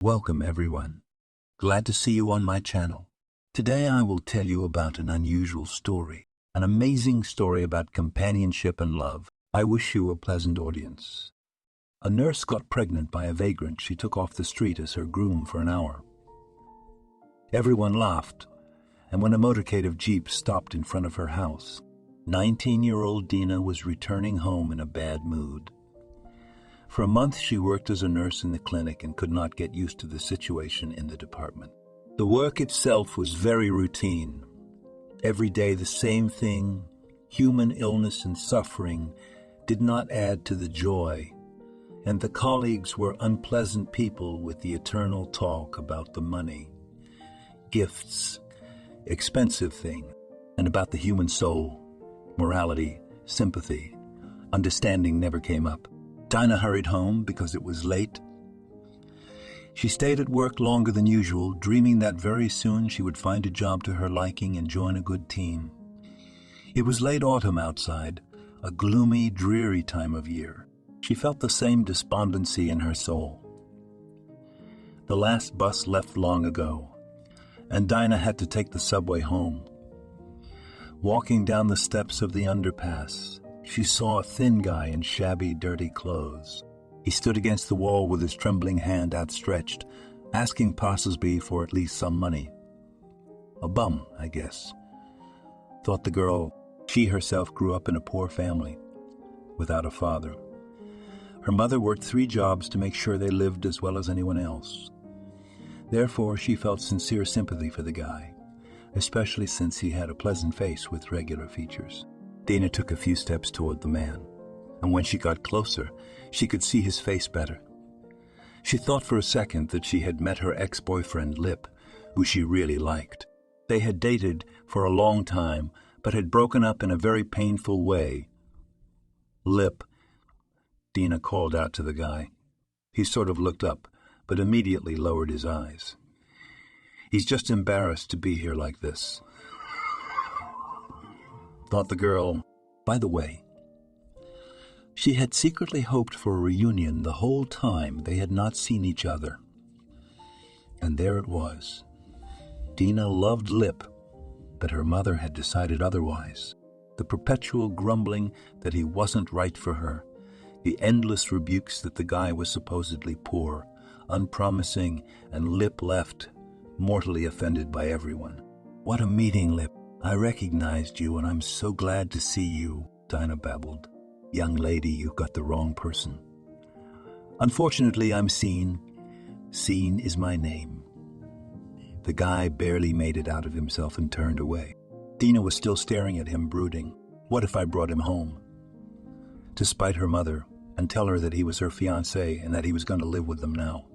Welcome everyone. Glad to see you on my channel. Today I will tell you about an unusual story, an amazing story about companionship and love. I wish you a pleasant audience. A nurse got pregnant by a vagrant she took off the street as her groom for an hour. Everyone laughed, and when a motorcade of jeeps stopped in front of her house, 19-year-old Dina was returning home in a bad mood. For a month she worked as a nurse in the clinic and could not get used to the situation in the department. The work itself was very routine. Every day the same thing. Human illness and suffering did not add to the joy, and the colleagues were unpleasant people with the eternal talk about the money, gifts, expensive thing, and about the human soul. Morality, sympathy, understanding never came up. Dinah hurried home because it was late. She stayed at work longer than usual, dreaming that very soon she would find a job to her liking and join a good team. It was late autumn outside, a gloomy, dreary time of year. She felt the same despondency in her soul. The last bus left long ago, and Dinah had to take the subway home. Walking down the steps of the underpass, she saw a thin guy in shabby, dirty clothes. He stood against the wall with his trembling hand outstretched, asking passers-by for at least some money. A bum, I guess, thought the girl. She herself grew up in a poor family, without a father. Her mother worked 3 jobs to make sure they lived as well as anyone else. Therefore, she felt sincere sympathy for the guy, especially since he had a pleasant face with regular features. Dina took a few steps toward the man, and when she got closer, she could see his face better. She thought for a second that she had met her ex-boyfriend, Lip, who she really liked. They had dated for a long time, but had broken up in a very painful way. Lip, Dina called out to the guy. He sort of looked up, but immediately lowered his eyes. He's just embarrassed to be here like this, thought the girl. By the way, she had secretly hoped for a reunion the whole time they had not seen each other. And there it was. Dina loved Lip, but her mother had decided otherwise. The perpetual grumbling that he wasn't right for her, the endless rebukes that the guy was supposedly poor, unpromising, and Lip left, mortally offended by everyone. What a meeting, Lip. I recognized you, and I'm so glad to see you, Dinah babbled. Young lady, you've got the wrong person. Unfortunately, I'm Scene. Scene is my name. The guy barely made it out of himself and turned away. Dina was still staring at him, brooding. What if I brought him home? To spite her mother and tell her that he was her fiance and that he was going to live with them now.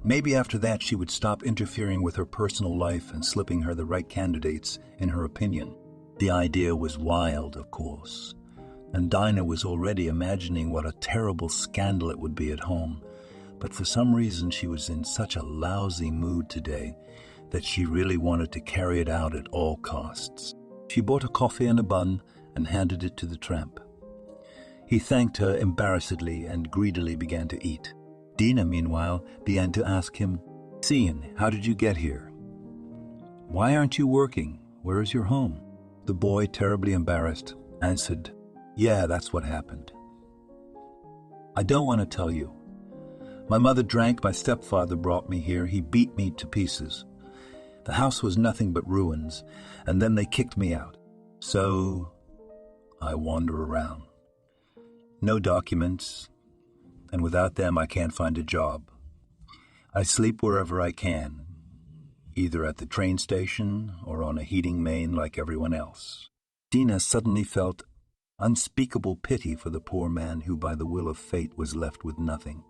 Maybe after that she would stop interfering with her personal life and slipping her the right candidates, in her opinion. The idea was wild, of course, and Dinah was already imagining what a terrible scandal it would be at home. But for some reason she was in such a lousy mood today that she really wanted to carry it out at all costs. She bought a coffee and a bun and handed it to the tramp. He thanked her embarrassedly and greedily began to eat. Dina, meanwhile, began to ask him, Scene, how did you get here? Why aren't you working? Where is your home? The boy, terribly embarrassed, answered, Yeah, that's what happened. I don't want to tell you. My mother drank, my stepfather brought me here, he beat me to pieces. The house was nothing but ruins, and then they kicked me out. So I wander around. No documents, and without them I can't find a job. I sleep wherever I can, either at the train station or on a heating main like everyone else. Dina suddenly felt unspeakable pity for the poor man who by the will of fate was left with nothing.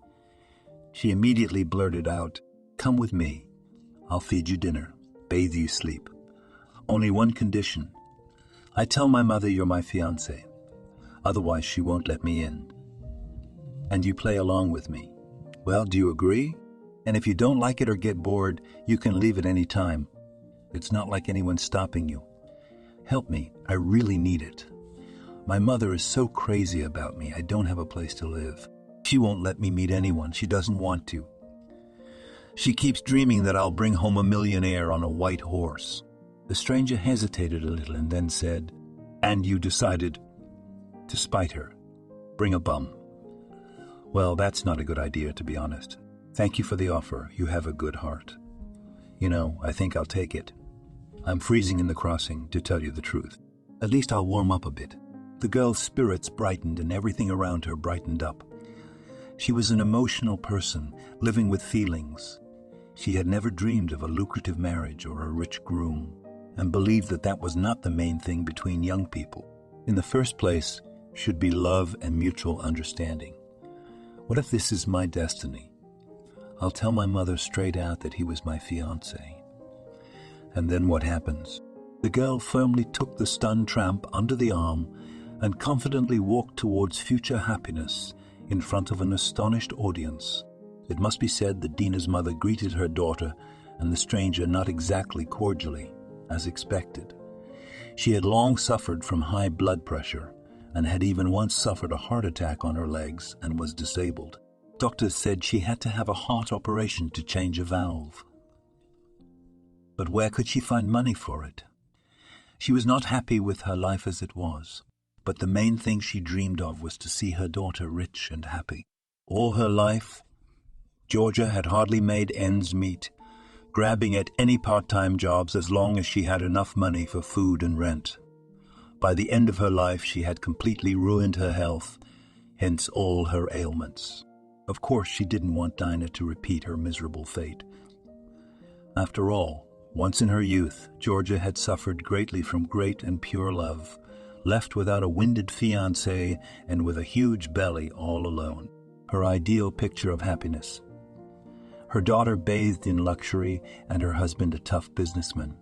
She immediately blurted out, Come with me. I'll feed you dinner, bathe you sleep. Only one condition. I tell my mother you're my fiancé. Otherwise she won't let me in. And you play along with me. Well, do you agree? And if you don't like it or get bored, you can leave at any time. It's not like anyone's stopping you. Help me, I really need it. My mother is so crazy about me, I don't have a place to live. She won't let me meet anyone, she doesn't want to. She keeps dreaming that I'll bring home a millionaire on a white horse." The stranger hesitated a little and then said, "And you decided to spite her, bring a bum." "Well, that's not a good idea, to be honest. Thank you for the offer. You have a good heart. I think I'll take it. I'm freezing in the crossing, to tell you the truth. At least I'll warm up a bit." The girl's spirits brightened and everything around her brightened up. She was an emotional person, living with feelings. She had never dreamed of a lucrative marriage or a rich groom, and believed that that was not the main thing between young people. In the first place, should be love and mutual understanding. What if this is my destiny? I'll tell my mother straight out that he was my fiance. And then what happens? The girl firmly took the stunned tramp under the arm and confidently walked towards future happiness in front of an astonished audience. It must be said that Dina's mother greeted her daughter and the stranger not exactly cordially, as expected. She had long suffered from high blood pressure and had even once suffered a heart attack on her legs and was disabled. Doctors said she had to have a heart operation to change a valve. But where could she find money for it? She was not happy with her life as it was, but the main thing she dreamed of was to see her daughter rich and happy. All her life, Georgia had hardly made ends meet, grabbing at any part-time jobs as long as she had enough money for food and rent. By the end of her life, she had completely ruined her health, hence all her ailments. Of course, she didn't want Dinah to repeat her miserable fate. After all, once in her youth, Georgia had suffered greatly from great and pure love, left without a winded fiancé and with a huge belly all alone. Her ideal picture of happiness. Her daughter bathed in luxury and her husband a tough businessman.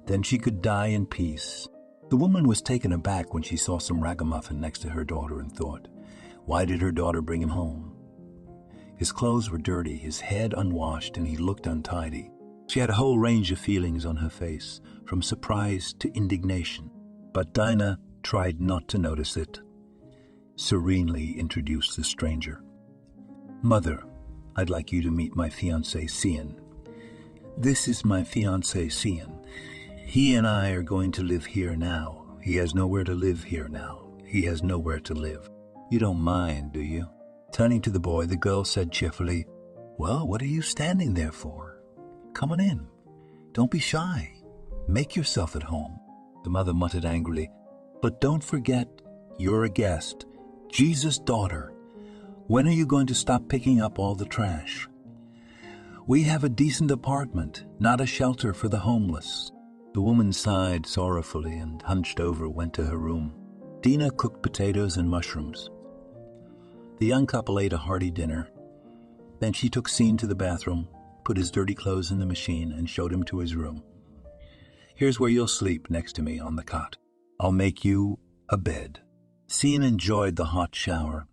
Then she could die in peace. The woman was taken aback when she saw some ragamuffin next to her daughter and thought, why did her daughter bring him home? His clothes were dirty, his head unwashed, and he looked untidy. She had a whole range of feelings on her face, from surprise to indignation. But Dinah tried not to notice it. Serenely introduced the stranger. "Mother, I'd like you to meet my fiancé, Cian. This is my fiancé, Cian. He and I are going to live here now. He has nowhere to live here now. He has nowhere to live. You don't mind, do you?" Turning to the boy, the girl said cheerfully, "Well, what are you standing there for? Come on in. Don't be shy. Make yourself at home." The mother muttered angrily, "But don't forget, you're a guest. Jesus' daughter. When are you going to stop picking up all the trash? We have a decent apartment, not a shelter for the homeless." The woman sighed sorrowfully and, hunched over, went to her room. Dinah cooked potatoes and mushrooms. The young couple ate a hearty dinner. Then she took Cian to the bathroom, put his dirty clothes in the machine, and showed him to his room. "Here's where you'll sleep next to me on the cot. I'll make you a bed." Cian enjoyed the hot shower,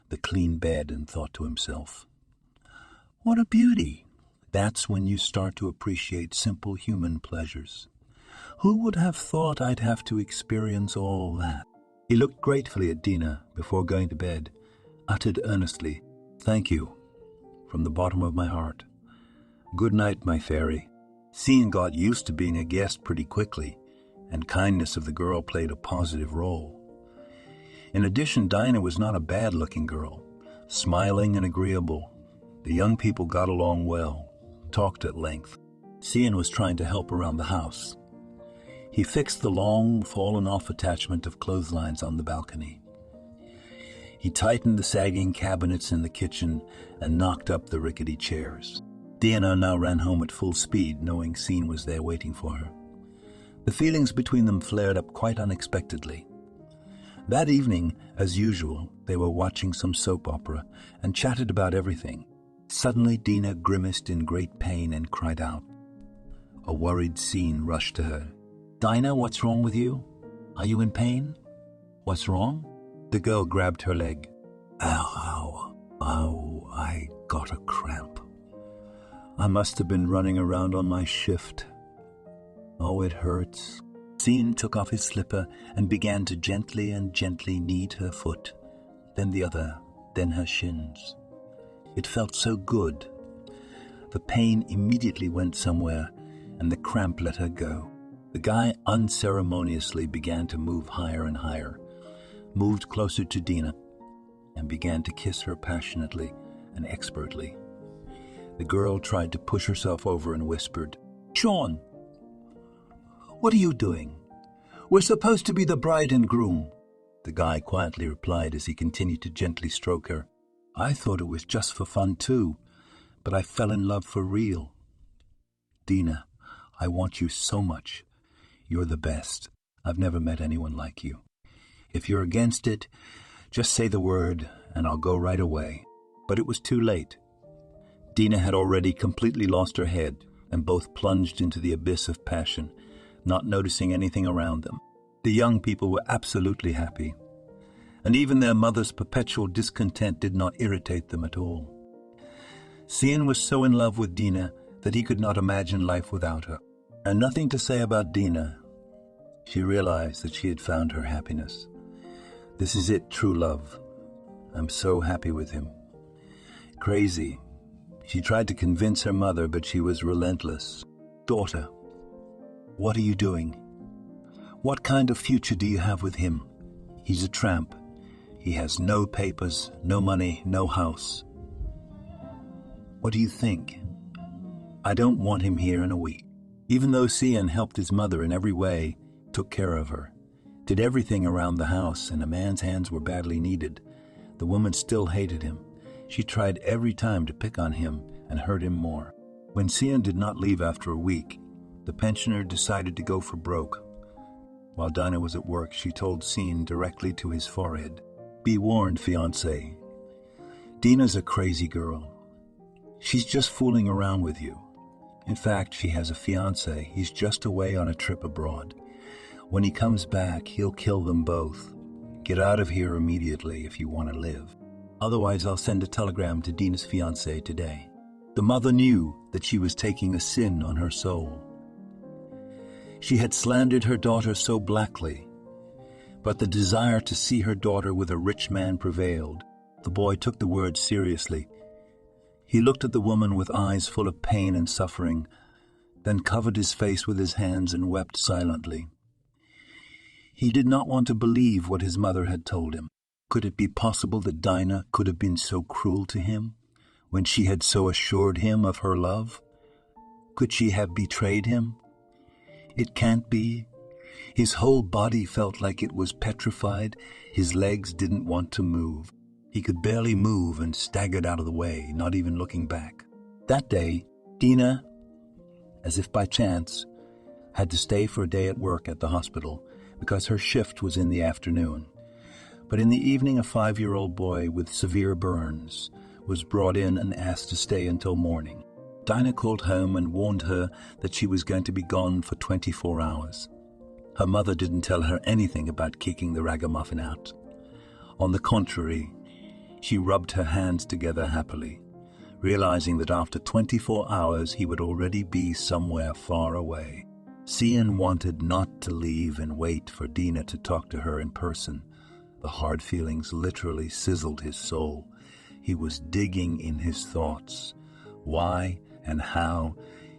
the clean bed, and thought to himself, "What a beauty!" That's when you start to appreciate simple human pleasures. Who would have thought I'd have to experience all that? He looked gratefully at Dinah before going to bed, uttered earnestly, "Thank you, from the bottom of my heart. Good night, my fairy." Cian got used to being a guest pretty quickly, and kindness of the girl played a positive role. In addition, Dinah was not a bad-looking girl, smiling and agreeable. The young people got along well, talked at length. Cian was trying to help around the house. He fixed the long, fallen-off attachment of clotheslines on the balcony. He tightened the sagging cabinets in the kitchen and knocked up the rickety chairs. Dinah now ran home at full speed, knowing Cian was there waiting for her. The feelings between them flared up quite unexpectedly. That evening, as usual, they were watching some soap opera and chatted about everything. Suddenly, Dinah grimaced in great pain and cried out. A worried Cian rushed to her. "Dinah, what's wrong with you? Are you in pain? What's wrong?" The girl grabbed her leg. Ow, I got a cramp. I must have been running around on my shift. Oh, it hurts." Cian took off his slipper and began to gently knead her foot, then the other, then her shins. It felt so good. The pain immediately went somewhere, and the cramp let her go. The guy unceremoniously began to move higher and higher, moved closer to Dina, and began to kiss her passionately and expertly. The girl tried to push herself over and whispered, "Sean, what are you doing? We're supposed to be the bride and groom." The guy quietly replied as he continued to gently stroke her, "I thought it was just for fun too, but I fell in love for real. Dina, I want you so much. You're the best. I've never met anyone like you. If you're against it, just say the word and I'll go right away." But it was too late. Dina had already completely lost her head, and both plunged into the abyss of passion, not noticing anything around them. The young people were absolutely happy, and even their mother's perpetual discontent did not irritate them at all. Cian was so in love with Dina that he could not imagine life without her. And nothing to say about Dina. She realized that she had found her happiness. This is it, true love. I'm so happy with him. Crazy. She tried to convince her mother, but she was relentless. "Daughter, what are you doing? What kind of future do you have with him? He's a tramp. He has no papers, no money, no house. What do you think? I don't want him here in a week." Even though Cian helped his mother in every way, took care of her, did everything around the house, and a man's hands were badly needed, the woman still hated him. She tried every time to pick on him and hurt him more. When Cian did not leave after a week, the pensioner decided to go for broke. While Dinah was at work, she told Cian directly to his forehead, "Be warned, fiance. Dina's a crazy girl. She's just fooling around with you. In fact, she has a fiance. He's just away on a trip abroad. When he comes back, he'll kill them both. Get out of here immediately if you want to live. Otherwise, I'll send a telegram to Dina's fiance today." The mother knew that she was taking a sin on her soul. She had slandered her daughter so blackly, but the desire to see her daughter with a rich man prevailed. The boy took the words seriously. He looked at the woman with eyes full of pain and suffering, then covered his face with his hands and wept silently. He did not want to believe what his mother had told him. Could it be possible that Dinah could have been so cruel to him when she had so assured him of her love? Could she have betrayed him? It can't be. His whole body felt like it was petrified. His legs didn't want to move. He could barely move and staggered out of the way, not even looking back. That day, Dina, as if by chance, had to stay for a day at work at the hospital because her shift was in the afternoon. But in the evening, a 5-year-old boy with severe burns was brought in and asked to stay until morning. Dinah called home and warned her that she was going to be gone for 24 hours. Her mother didn't tell her anything about kicking the ragamuffin out. On the contrary, she rubbed her hands together happily, realizing that after 24 hours he would already be somewhere far away. Cian wanted not to leave and wait for Dina to talk to her in person. The hard feelings literally sizzled his soul. He was digging in his thoughts, why and how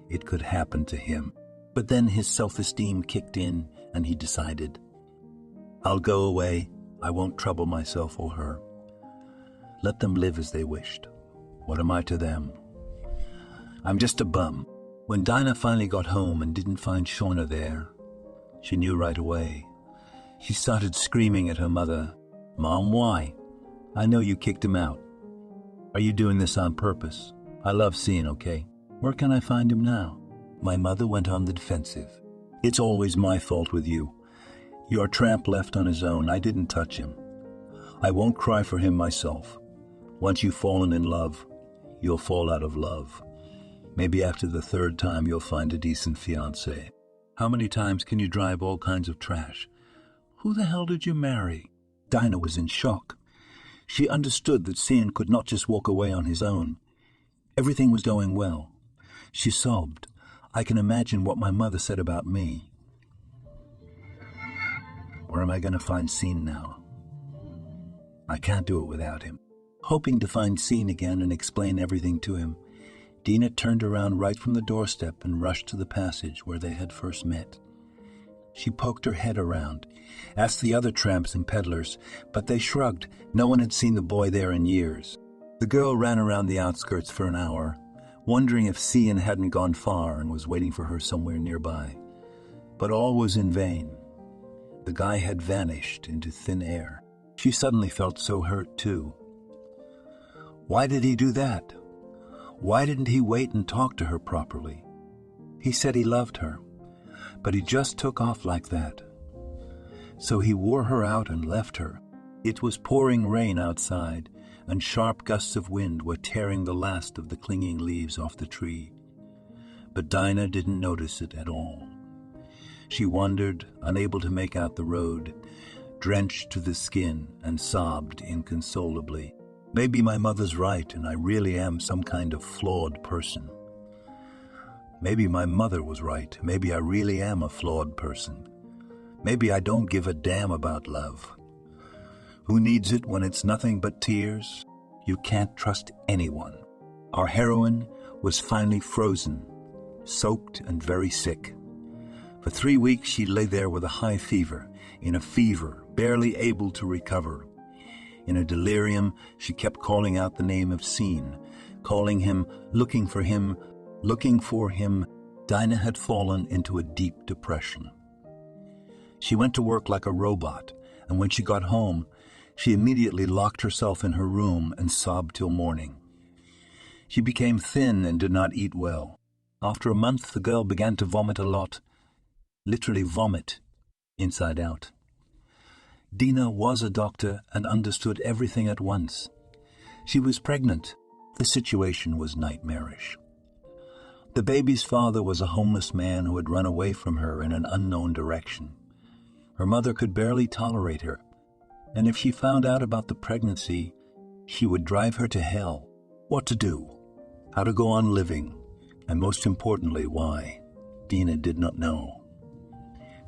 it could happen to him. But then his self-esteem kicked in and he decided, "I'll go away. I won't trouble myself or her. Let them live as they wished. What am I to them? I'm just a bum." When Dinah finally got home and didn't find Shauna there, she knew right away. She started screaming at her mother, "Mom, why? I know you kicked him out. Are you doing this on purpose? I love Cian, okay? Where can I find him now?" My mother went on the defensive. "It's always my fault with you. Your tramp left on his own. I didn't touch him. I won't cry for him myself. Once you've fallen in love, you'll fall out of love. Maybe after the 3rd time you'll find a decent fiancé. How many times can you drive all kinds of trash? Who the hell did you marry?" Dinah was in shock. She understood that Cian could not just walk away on his own. Everything was going well. She sobbed. "I can imagine what my mother said about me. Where am I going to find Cian now? I can't do it without him." Hoping to find Cian again and explain everything to him, Dina turned around right from the doorstep and rushed to the passage where they had first met. She poked her head around, asked the other tramps and peddlers, but they shrugged. No one had seen the boy there in years. The girl ran around the outskirts for an hour, wondering if Cian hadn't gone far and was waiting for her somewhere nearby. But all was in vain. The guy had vanished into thin air. She suddenly felt so hurt, too. Why did he do that? Why didn't he wait and talk to her properly? He said he loved her, but he just took off like that. So he wore her out and left her. It was pouring rain outside, and sharp gusts of wind were tearing the last of the clinging leaves off the tree. But Dinah didn't notice it at all. She wandered, unable to make out the road, drenched to the skin, and sobbed inconsolably. Maybe my mother's right, and I really am some kind of flawed person. Maybe my mother was right. Maybe I really am a flawed person. Maybe I don't give a damn about love. Who needs it when it's nothing but tears? You can't trust anyone. Our heroine was finally frozen, soaked and very sick. For 3 weeks she lay there with a high fever, in a fever, barely able to recover. In a delirium, she kept calling out the name of Cian, calling him, looking for him, looking for him. Dinah had fallen into a deep depression. She went to work like a robot, and when she got home, she immediately locked herself in her room and sobbed till morning. She became thin and did not eat well. After a month, the girl began to vomit a lot, literally vomit, inside out. Dina was a doctor and understood everything at once. She was pregnant. The situation was nightmarish. The baby's father was a homeless man who had run away from her in an unknown direction. Her mother could barely tolerate her, and if she found out about the pregnancy, she would drive her to hell. What to do? How to go on living? And most importantly, why? Dina did not know.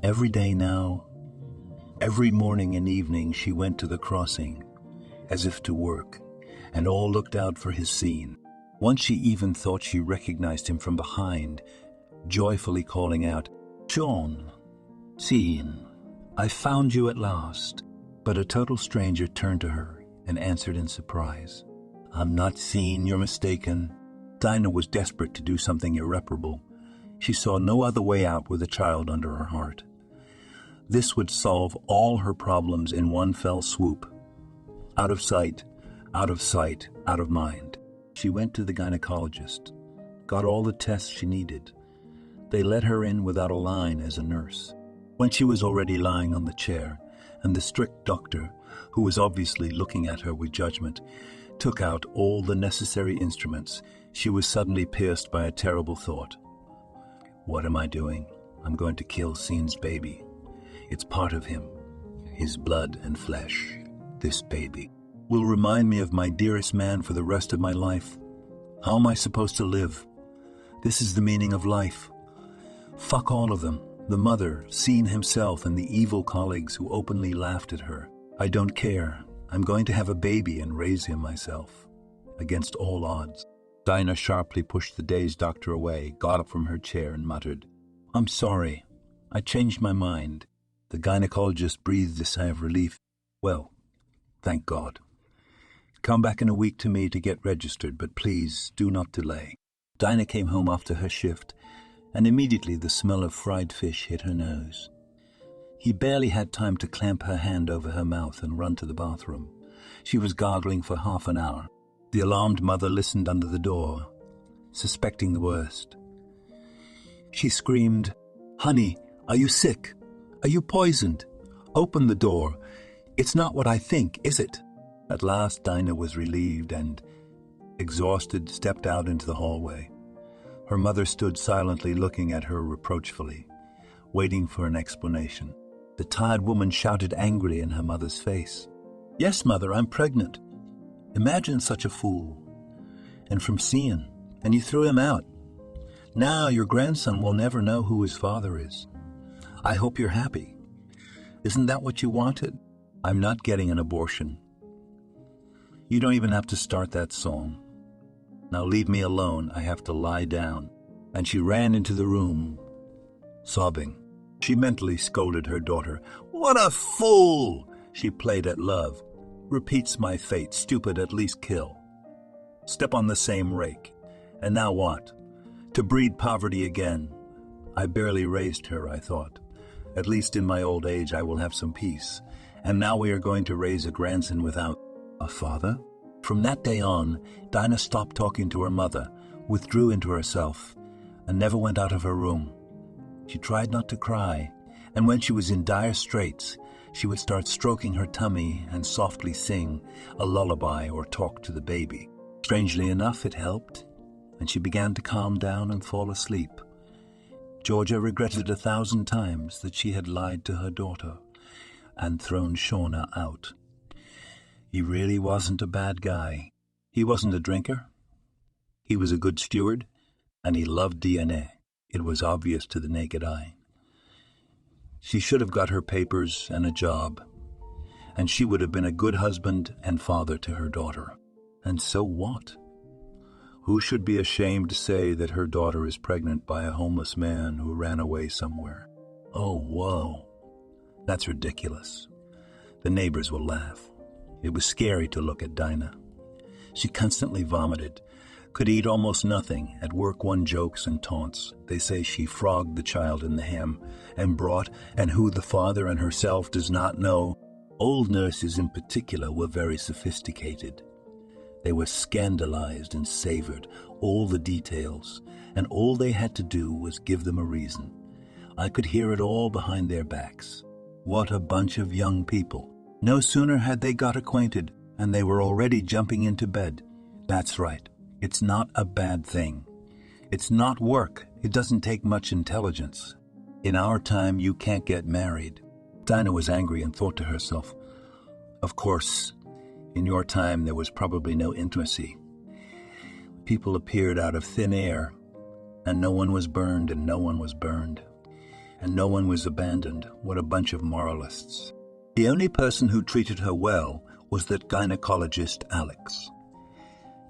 Every day now, every morning and evening she went to the crossing, as if to work, and all looked out for his Cian. Once she even thought she recognized him from behind, joyfully calling out, "John, Cian, I found you at last." But a total stranger turned to her and answered in surprise, "I'm not Cian, you're mistaken." Dinah was desperate to do something irreparable. She saw no other way out with a child under her heart. This would solve all her problems in one fell swoop. Out of sight, out of sight, out of mind. She went to the gynecologist, got all the tests she needed. They let her in without a line as a nurse. When she was already lying on the chair, and the strict doctor, who was obviously looking at her with judgment, took out all the necessary instruments, she was suddenly pierced by a terrible thought. What am I doing? I'm going to kill Cian's baby. It's part of him, his blood and flesh. This baby will remind me of my dearest man for the rest of my life. How am I supposed to live? This is the meaning of life. Fuck all of them. The mother, Cian himself, and the evil colleagues who openly laughed at her. I don't care. I'm going to have a baby and raise him myself, against all odds. Dinah sharply pushed the dazed doctor away, got up from her chair and muttered, "I'm sorry. I changed my mind." The gynecologist breathed a sigh of relief. "Well, thank God. Come back in a week to me to get registered, but please do not delay." Dinah came home after her shift, and immediately the smell of fried fish hit her nose. He barely had time to clamp her hand over her mouth and run to the bathroom. She was gargling for half an hour. The alarmed mother listened under the door, suspecting the worst. She screamed, "Honey, are you sick? Are you poisoned? Open the door. It's not what I think, is it?" At last Dinah was relieved and, exhausted, stepped out into the hallway. Her mother stood silently looking at her reproachfully, waiting for an explanation. The tired woman shouted angrily in her mother's face, "Yes, mother, I'm pregnant. Imagine such a fool. And from Cian, and you threw him out. Now your grandson will never know who his father is. I hope you're happy. Isn't that what you wanted? I'm not getting an abortion. You don't even have to start that song." Now leave me alone. I have to lie down." And she ran into the room, sobbing. She mentally scolded her daughter. "What a fool!" She played at love. "Repeats my fate. Stupid, at least kill. Step on the same rake. And now what? To breed poverty again. I barely raised her, I thought. At least in my old age I will have some peace. And now we are going to raise a grandson without a father?" From that day on, Dinah stopped talking to her mother, withdrew into herself, and never went out of her room. She tried not to cry, and when she was in dire straits, she would start stroking her tummy and softly sing a lullaby or talk to the baby. Strangely enough, it helped, and she began to calm down and fall asleep. Georgia regretted 1,000 times that she had lied to her daughter and thrown Shauna out. He really wasn't a bad guy. He wasn't a drinker. He was a good steward, and he loved DNA. It was obvious to the naked eye. She should have got her papers and a job, and she would have been a good husband and father to her daughter. And so what? Who should be ashamed to say that her daughter is pregnant by a homeless man who ran away somewhere? Oh, whoa. That's ridiculous. The neighbors will laugh. It was scary to look at Dinah. She constantly vomited, could eat almost nothing, at work won jokes and taunts. They say she frogged the child in the ham and brought, and who the father and herself does not know. Old nurses in particular were very sophisticated. They were scandalized and savored all the details, and all they had to do was give them a reason. I could hear it all behind their backs. What a bunch of young people. No sooner had they got acquainted, and they were already jumping into bed. That's right. It's not a bad thing. It's not work. It doesn't take much intelligence. In our time, you can't get married. Dinah was angry and thought to herself, of course, in your time there was probably no intimacy. People appeared out of thin air, and no one was burned and no one was burned, and no one was abandoned. What a bunch of moralists. The only person who treated her well was that gynecologist Alex.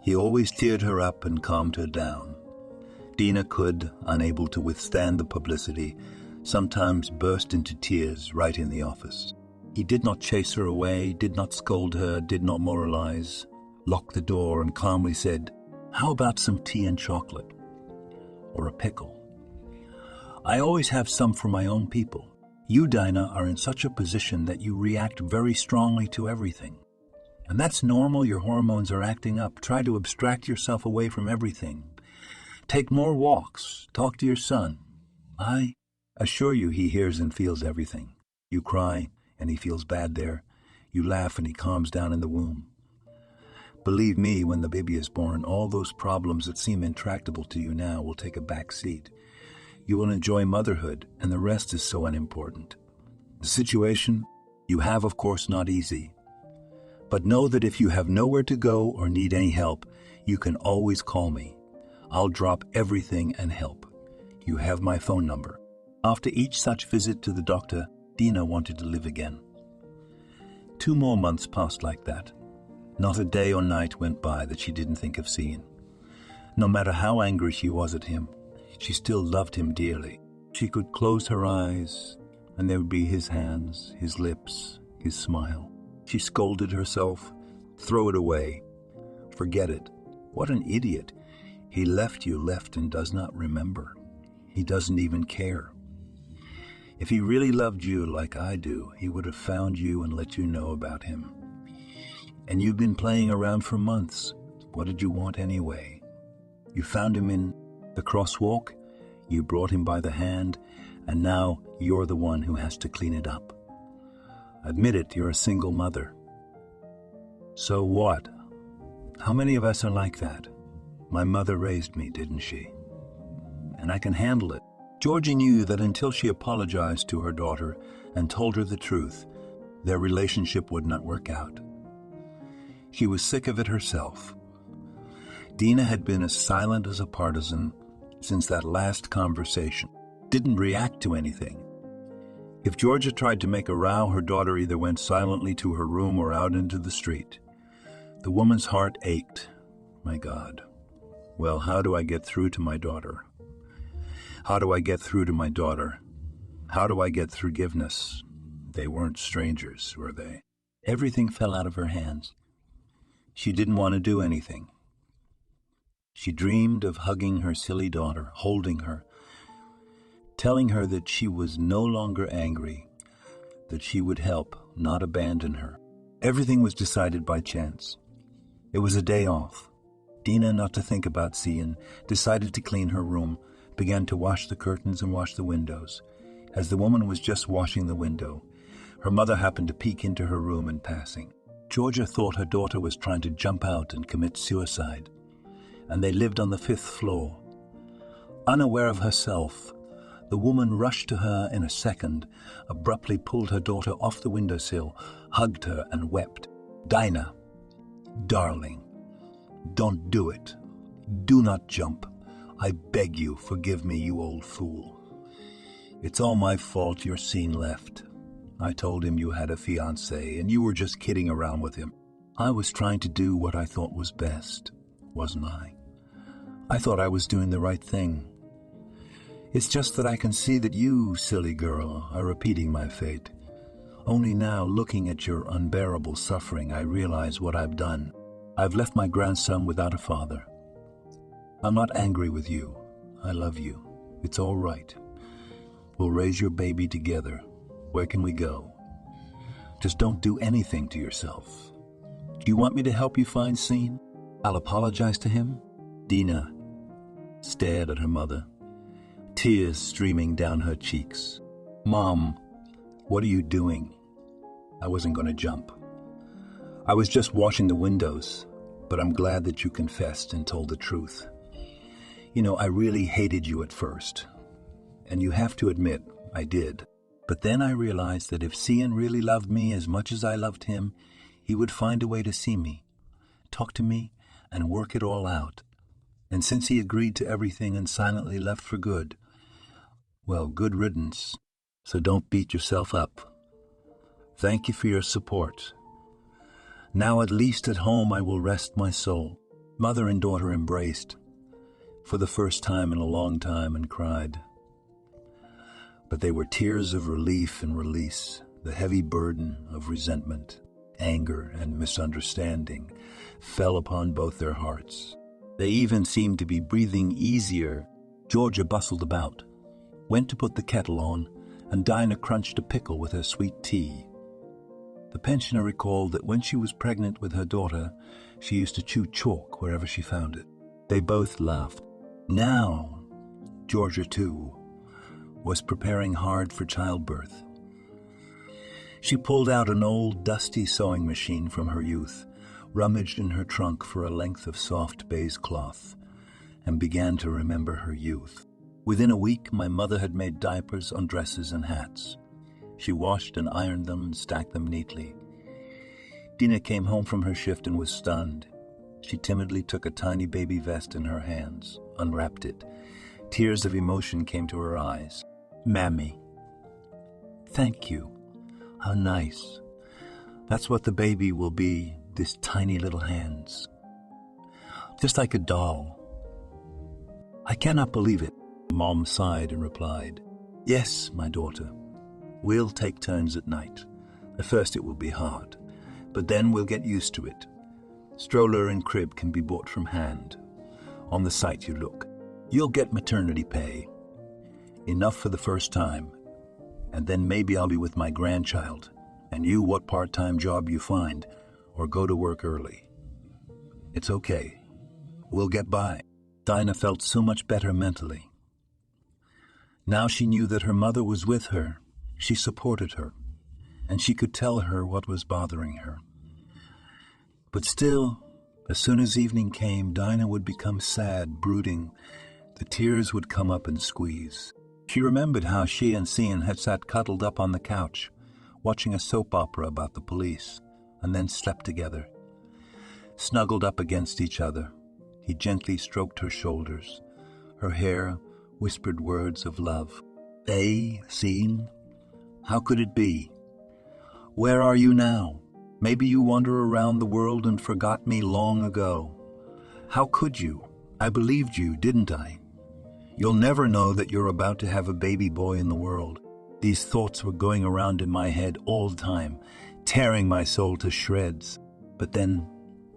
He always cheered her up and calmed her down. Dinah could, unable to withstand the publicity, sometimes burst into tears right in the office. He did not chase her away, did not scold her, did not moralize, locked the door and calmly said, "How about some tea and chocolate? Or a pickle? I always have some for my own people. You, Dinah, are in such a position that you react very strongly to everything. And that's normal. Your hormones are acting up. Try to abstract yourself away from everything. Take more walks. Talk to your son. I assure you he hears and feels everything. You cry, and he feels bad there. You laugh, and he calms down in the womb. Believe me, when the baby is born, all those problems that seem intractable to you now will take a back seat. You will enjoy motherhood, and the rest is so unimportant. The situation you have, of course, not easy. But know that if you have nowhere to go or need any help, you can always call me. I'll drop everything and help. You have my phone number." After each such visit to the doctor, Dinah wanted to live again. 2 more months passed like that. Not a day or night went by that she didn't think of seeing. No matter how angry she was at him, she still loved him dearly. She could close her eyes, and there would be his hands, his lips, his smile. She scolded herself. Throw it away. Forget it. What an idiot. He left you and does not remember. He doesn't even care. If he really loved you like I do, he would have found you and let you know about him. And you've been playing around for months. What did you want anyway? You found him in the crosswalk, you brought him by the hand, and now you're the one who has to clean it up. Admit it, you're a single mother. So what? How many of us are like that? My mother raised me, didn't she? And I can handle it. Georgie knew that until she apologized to her daughter and told her the truth, their relationship would not work out. She was sick of it herself. Dinah had been as silent as a partisan since that last conversation, didn't react to anything. If Georgia tried to make a row, her daughter either went silently to her room or out into the street. The woman's heart ached. My God. Well, how do I get through to my daughter? How do I get through to my daughter? How do I get forgiveness? They weren't strangers, were they? Everything fell out of her hands. She didn't want to do anything. She dreamed of hugging her silly daughter, holding her, telling her that she was no longer angry, that she would help, not abandon her. Everything was decided by chance. It was a day off. Dina, not to think about Cian, decided to clean her room, began to wash the curtains and wash the windows. As the woman was just washing the window, her mother happened to peek into her room in passing. Georgia thought her daughter was trying to jump out and commit suicide, and they lived on the 5th floor. Unaware of herself, the woman rushed to her in a second, abruptly pulled her daughter off the windowsill, hugged her, and wept. "Dinah, darling, don't do it. Do not jump. I beg you, forgive me, you old fool. It's all my fault you're seen left. I told him you had a fiance, and you were just kidding around with him. I was trying to do what I thought was best, wasn't I? I thought I was doing the right thing. It's just that I can see that you, silly girl, are repeating my fate. Only now, looking at your unbearable suffering, I realize what I've done. I've left my grandson without a father. I'm not angry with you. I love you. It's all right. We'll raise your baby together. Where can we go? Just don't do anything to yourself. Do you want me to help you find Cian? I'll apologize to him." Dina stared at her mother, tears streaming down her cheeks. "Mom, what are you doing? I wasn't going to jump. I was just washing the windows, but I'm glad that you confessed and told the truth. You know, I really hated you at first, and you have to admit, I did. But then I realized that if Cian really loved me as much as I loved him, he would find a way to see me, talk to me, and work it all out. And since he agreed to everything and silently left for good, well, good riddance. So don't beat yourself up. Thank you for your support. Now at least at home I will rest my soul." Mother and daughter embraced for the first time in a long time and cried. But they were tears of relief and release. The heavy burden of resentment, anger, and misunderstanding fell upon both their hearts. They even seemed to be breathing easier. Georgia bustled about, went to put the kettle on, and Dinah crunched a pickle with her sweet tea. The pensioner recalled that when she was pregnant with her daughter, she used to chew chalk wherever she found it. They both laughed. Now, Georgia, too, was preparing hard for childbirth. She pulled out an old, dusty sewing machine from her youth, rummaged in her trunk for a length of soft baize cloth, and began to remember her youth. Within a week, my mother had made diapers, undresses, and hats. She washed and ironed them and stacked them neatly. Dina came home from her shift and was stunned. She timidly took a tiny baby vest in her hands, unwrapped it. Tears of emotion came to her eyes. "Mammy, thank you. How nice. That's what the baby will be, this tiny little hands. Just like a doll. I cannot believe it." Mom sighed and replied, "Yes, my daughter. We'll take turns at night. At first it will be hard, but then we'll get used to it. Stroller and crib can be bought from hand. On the site you look. You'll get maternity pay. Enough for the first time. And then maybe I'll be with my grandchild. And you, what part-time job you find, or go to work early. It's okay. We'll get by." Dinah felt so much better mentally. Now she knew that her mother was with her. She supported her, and she could tell her what was bothering her. But still, as soon as evening came, Dinah would become sad, brooding. The tears would come up and squeeze. She remembered how she and Cian had sat cuddled up on the couch, watching a soap opera about the police, and then slept together. Snuggled up against each other, he gently stroked her shoulders. Her hair whispered words of love. Cian? How could it be? Where are you now? Maybe you wander around the world and forgot me long ago. How could you? I believed you, didn't I? You'll never know that you're about to have a baby boy in the world. These thoughts were going around in my head all the time, tearing my soul to shreds. But then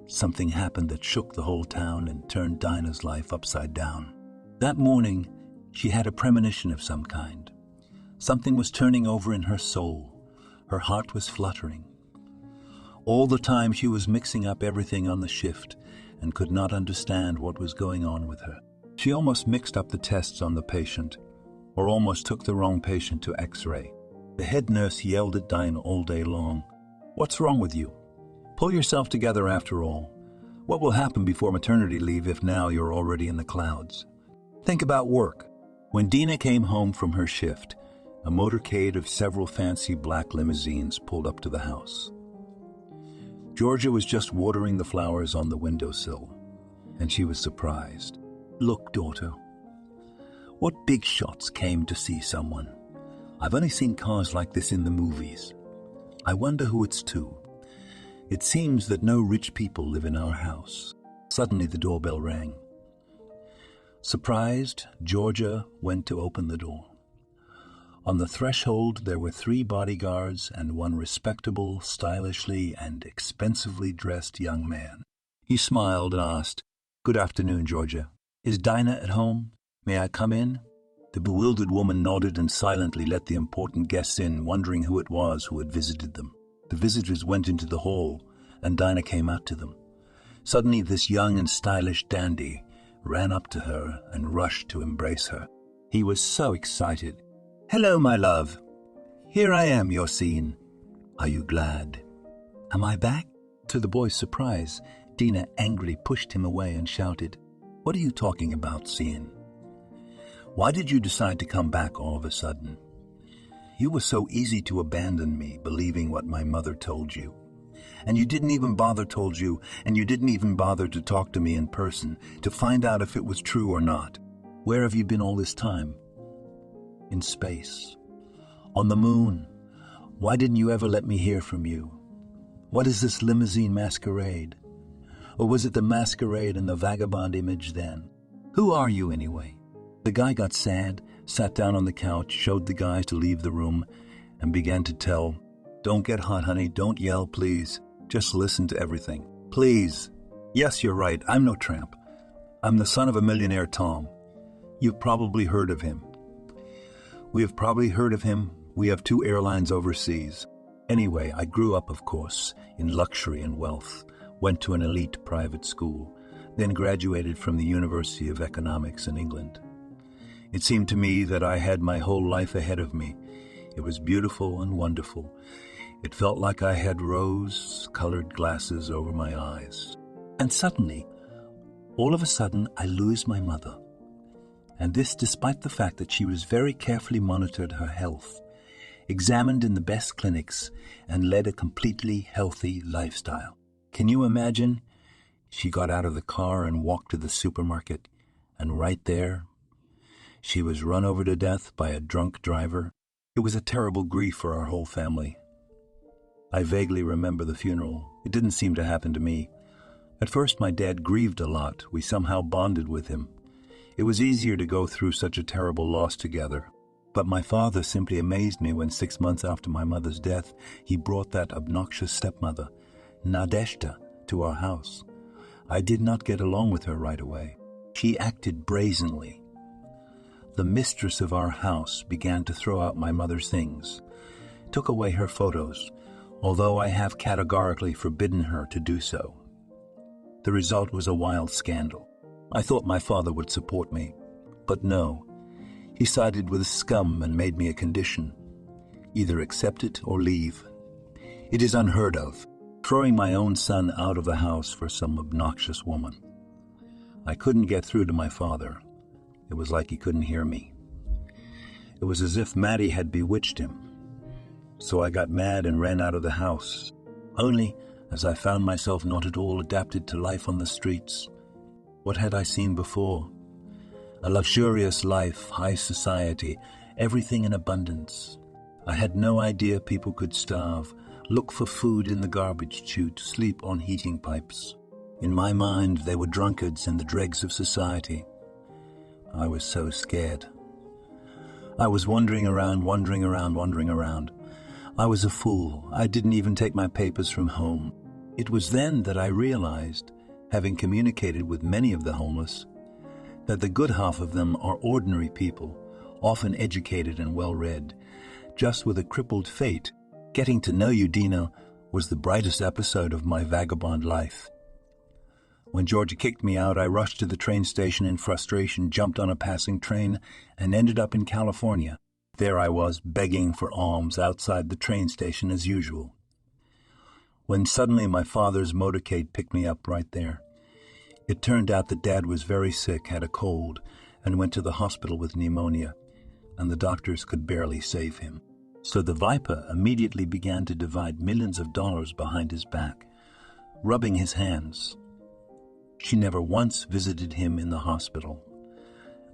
something happened that shook the whole town and turned Dinah's life upside down. That morning, she had a premonition of some kind. Something was turning over in her soul. Her heart was fluttering. All the time she was mixing up everything on the shift and could not understand what was going on with her. She almost mixed up the tests on the patient, or almost took the wrong patient to X-ray. The head nurse yelled at Dinah all day long. "What's wrong with you? Pull yourself together after all. What will happen before maternity leave if now you're already in the clouds? Think about work." When Dinah came home from her shift, a motorcade of several fancy black limousines pulled up to the house. Georgia was just watering the flowers on the windowsill, and she was surprised. "Look, daughter, what big shots came to see someone? I've only seen cars like this in the movies. I wonder who it's to. It seems that no rich people live in our house." Suddenly the doorbell rang. Surprised, Georgia went to open the door. On the threshold there were 3 bodyguards and one respectable, stylishly and expensively dressed young man. He smiled and asked, "Good afternoon, Georgia. Is Dinah at home? May I come in?" The bewildered woman nodded and silently let the important guests in, wondering who it was who had visited them. The visitors went into the hall, and Dinah came out to them. Suddenly this young and stylish dandy ran up to her and rushed to embrace her. He was so excited. "Hello, my love. Here I am, your scene. Are you glad?" "Am I back?" To the boy's surprise, Dinah angrily pushed him away and shouted, "What are you talking about, Scene? Why did you decide to come back all of a sudden? You were so easy to abandon me, believing what my mother told you. And you didn't even bother to talk to me in person, to find out if it was true or not. Where have you been all this time? In space. On the moon. Why didn't you ever let me hear from you? What is this limousine masquerade? Or was it the masquerade and the vagabond image then? Who are you anyway?" The guy got sad, sat down on the couch, showed the guys to leave the room, and began to tell, "Don't get hot, honey. Don't yell, please. Just listen to everything. Please. Yes, you're right. I'm no tramp. I'm the son of a millionaire Tom. You've probably heard of him. We have probably heard of him. We have 2 airlines overseas. Anyway, I grew up, of course, in luxury and wealth, went to an elite private school, then graduated from the University of Economics in England. It seemed to me that I had my whole life ahead of me. It was beautiful and wonderful. It felt like I had rose-colored glasses over my eyes. And suddenly, all of a sudden, I lose my mother. And this despite the fact that she was very carefully monitored her health, examined in the best clinics, and led a completely healthy lifestyle. Can you imagine? She got out of the car and walked to the supermarket, and right there, she was run over to death by a drunk driver. It was a terrible grief for our whole family. I vaguely remember the funeral. It didn't seem to happen to me. At first, my dad grieved a lot. We somehow bonded with him. It was easier to go through such a terrible loss together. But my father simply amazed me when 6 months after my mother's death, he brought that obnoxious stepmother, Nadeshda, to our house. I did not get along with her right away. She acted brazenly. The mistress of our house began to throw out my mother's things, took away her photos, although I have categorically forbidden her to do so. The result was a wild scandal. I thought my father would support me, but no. He sided with scum and made me a condition. Either accept it or leave. It is unheard of, throwing my own son out of the house for some obnoxious woman. I couldn't get through to my father. It was like he couldn't hear me. It was as if Maddie had bewitched him. So I got mad and ran out of the house. Only, as I found myself not at all adapted to life on the streets. What had I seen before? A luxurious life, high society, everything in abundance. I had no idea people could starve, look for food in the garbage chute, sleep on heating pipes. In my mind, they were drunkards and the dregs of society. I was so scared. I was wandering around. I was a fool. I didn't even take my papers from home. It was then that I realized, having communicated with many of the homeless, that the good half of them are ordinary people, often educated and well-read, just with a crippled fate. Getting to know you, Dina, was the brightest episode of my vagabond life. When Georgia kicked me out, I rushed to the train station in frustration, jumped on a passing train, and ended up in California. There I was, begging for alms outside the train station as usual, when suddenly my father's motorcade picked me up right there. It turned out that Dad was very sick, had a cold, and went to the hospital with pneumonia, and the doctors could barely save him. So the Viper immediately began to divide millions of dollars behind his back, rubbing his hands. She never once visited him in the hospital.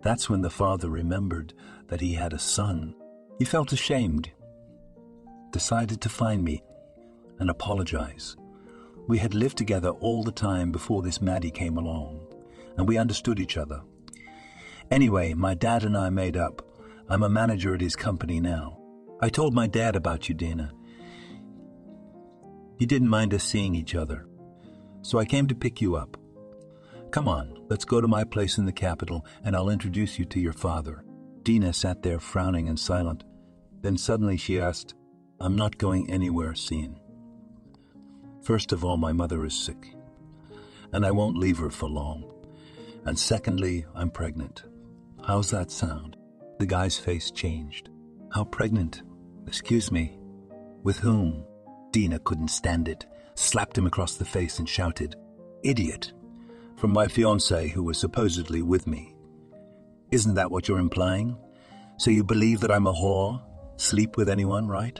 That's when the father remembered that he had a son. He felt ashamed, decided to find me and apologize. We had lived together all the time before this Maddie came along, and we understood each other. Anyway, my dad and I made up. I'm a manager at his company now. I told my dad about you, Dana. He didn't mind us seeing each other, so I came to pick you up. Come on, let's go to my place in the capital, and I'll introduce you to your father. Dina sat there frowning and silent. Then suddenly she asked, I'm not going anywhere, Scene. First of all, my mother is sick, and I won't leave her for long. And secondly, I'm pregnant. How's that sound? The guy's face changed. How pregnant? Excuse me. With whom? Dina couldn't stand it, slapped him across the face and shouted, Idiot! From my fiance who was supposedly with me. Isn't that what you're implying? So you believe that I'm a whore? Sleep with anyone, right?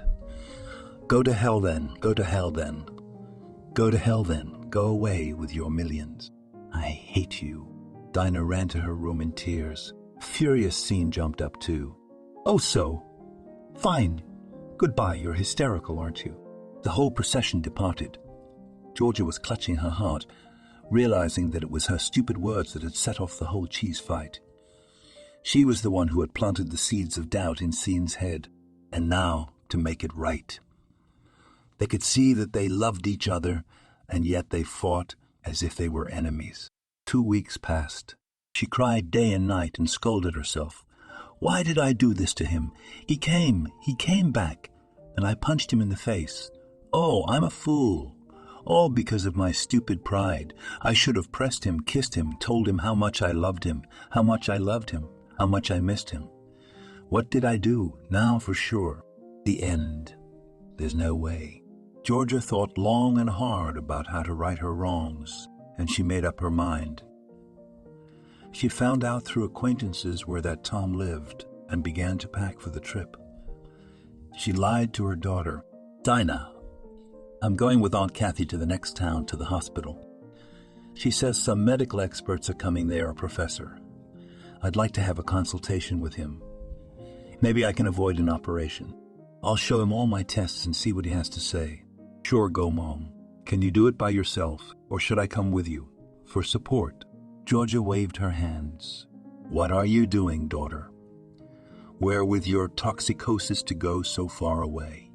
Go to hell then, go to hell then. Go to hell then, go away with your millions. I hate you. Dinah ran to her room in tears. Furious Scene jumped up too. Oh, so? Fine. Goodbye, you're hysterical, aren't you? The whole procession departed. Georgia was clutching her heart, realizing that it was her stupid words that had set off the whole cheese fight. She was the one who had planted the seeds of doubt in Scene's head, and now to make it right. They could see that they loved each other, and yet they fought as if they were enemies. 2 weeks passed. She cried day and night and scolded herself. Why did I do this to him? He came back, and I punched him in the face. Oh, I'm a fool. All because of my stupid pride. I should have pressed him, kissed him, told him how much I loved him, how much I loved him, how much I missed him. What did I do? Now for sure. The end. There's no way. Georgia thought long and hard about how to right her wrongs, and she made up her mind. She found out through acquaintances where that Tom lived and began to pack for the trip. She lied to her daughter. Dinah, I'm going with Aunt Kathy to the next town, to the hospital. She says some medical experts are coming there, a professor. I'd like to have a consultation with him. Maybe I can avoid an operation. I'll show him all my tests and see what he has to say. Sure, go, Mom. Can you do it by yourself, or should I come with you? For support. Georgia waved her hands. What are you doing, daughter? Where with your toxicosis to go so far away?